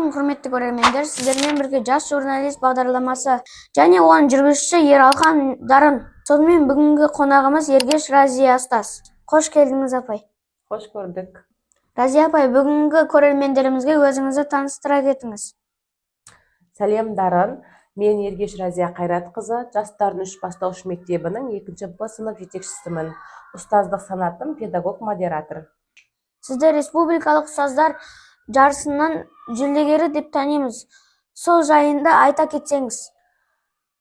Ассалаумағалейкум, құрметті көрермендер. Сіздермен бірге жас журналист бағдарламасы және оның жүргізушісі Ералхан Дарын. Сонымен бүгінгі қонағымыз Ергеш Разия Ұстаз. Қош келдіңіз, апай. Қош көрдік. Разия апай, бүгінгі көрермендерімізге өзіңізді таныстыра кетіңіз. Сәлем Дарын. Мен Ергеш Разия Қайратқызы, жастардың 3 бастауыш мектебінің 2 Б сынып жетекшісімін. Ұстаздық санатым педагог-модератор. Сізді республикалық ұстаздар жарысының жүлдегері деп танимыз. Сол жайында айта кетсеңіз.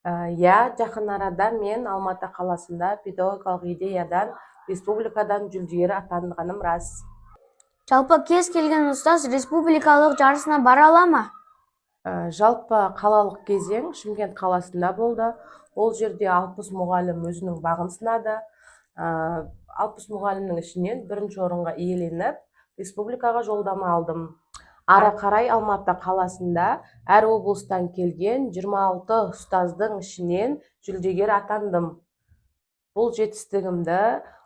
Жақын арада мен Алматы қаласында педагогикалық идеядан республикадан жүлдегері атанғаным рас. Жалпы кез келген ұстаз республикалық жарысына бара ала ма? Жалпы қалалық кезең Шымкент қаласында болды. Ол жерде 60 мұғалім өзінің бағын сынады. 60 мұғалімнің ішінен бірінші орынға иеленіп, республикаға жолдама алдым. Ары қарай Алматы қаласында әр облыстан келген 26 ұстаздың ішінен жүлдегер атандым. Бұл жетістігімді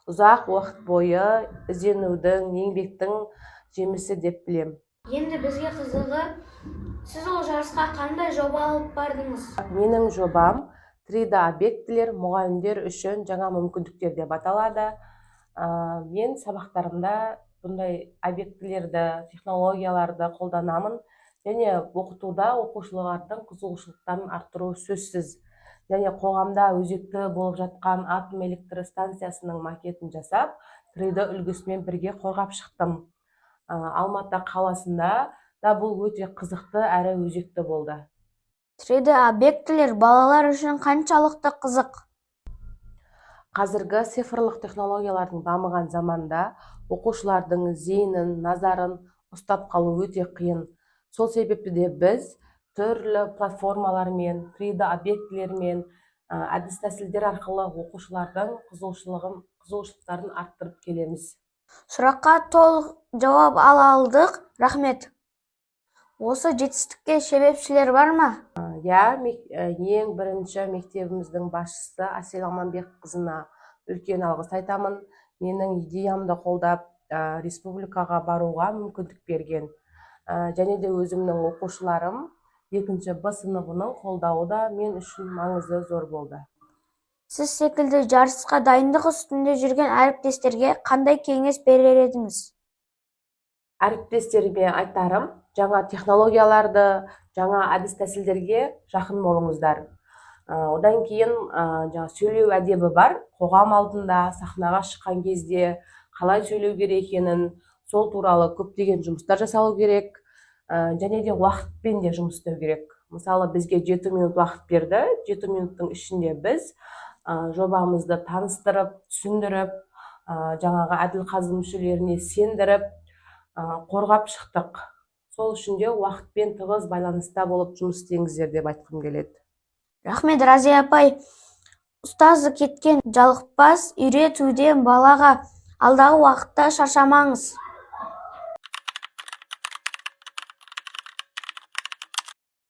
ұзақ уақыт бойы ізденудің, еңбектің жемісі деп білем. Енді бізге қызығы, сіз ол жарысқа қандай жоба алып бардыңыз? Менің жобам 3D объектілер мұғалімдер үшін жаңа мүмкіндіктер деп аталады. Мен сабақтарымда бұндай объектілерді, технологияларды қолданамын және оқытуда оқушылардың қызығушылықтарын арттыру сөзсіз. Және қоғамда өзекті болып жатқан атом электростанциясының макетін жасап, 3D үлгісімен бірге қорғап шықтым. Алматы қаласында да бұл өте қызықты әрі өзекті болды. 3D объектілер балалар үшін қаншалықты қызық? Қазіргі цифрлық технологиялардың дамыған заманда оқушылардың зейінін, назарын ұстап қалу өте қиын. Сол себепті де біз түрлі платформалармен, 3D объектілермен, әдіс-тәсілдер арқылы оқушылардың қызығушылықтарын арттырып келеміз. Сұраққа толық жауап ала алдық. Рахмет. Осы жетістікке себепшілер бар ма? Ең бірінші мектебіміздің басшысы Асел Аманбекқызына үлкен алғыс айтамын. Менің идеямды қолдап, республикаға баруға мүмкіндік берген. Және де өзімнің оқушыларым 2 Б сыныбының қолдауы да мен үшін маңызы зор болды. Сіз секілді жарысқа дайындық үстінде жүрген әріптестерге қандай кеңес берер едіңіз? Әріптестеріме айтарым, жаңа технологияларды, жаңа әдіс-тәсілдерге жақын болыңыздар. Одан кейін сөйлеу әдебі бар. Қоғам алдында, сахнаға шыққан кезде қалай сөйлеу керек екенін, сол туралы көптеген жұмыстар жасалу керек. Және де уақытпен де жұмыс істеу керек. Мысалы, бізге 7 минут уақыт берді. 7 минуттың ішінде біз жобамызды таныстырып, түсіндіріп, жаңағы әділ-қазы мүшелеріне сендіріп, қорғап шықтық. Сол үшін де уақытпен тығыз байланыста болып жұмыс істеңіздер деп айтқым келеді. Рахмет, Разия апай. Ұстазы кеткен жалықпас, үйретуден балаға. Алдағы уақытта шаршамаңыз.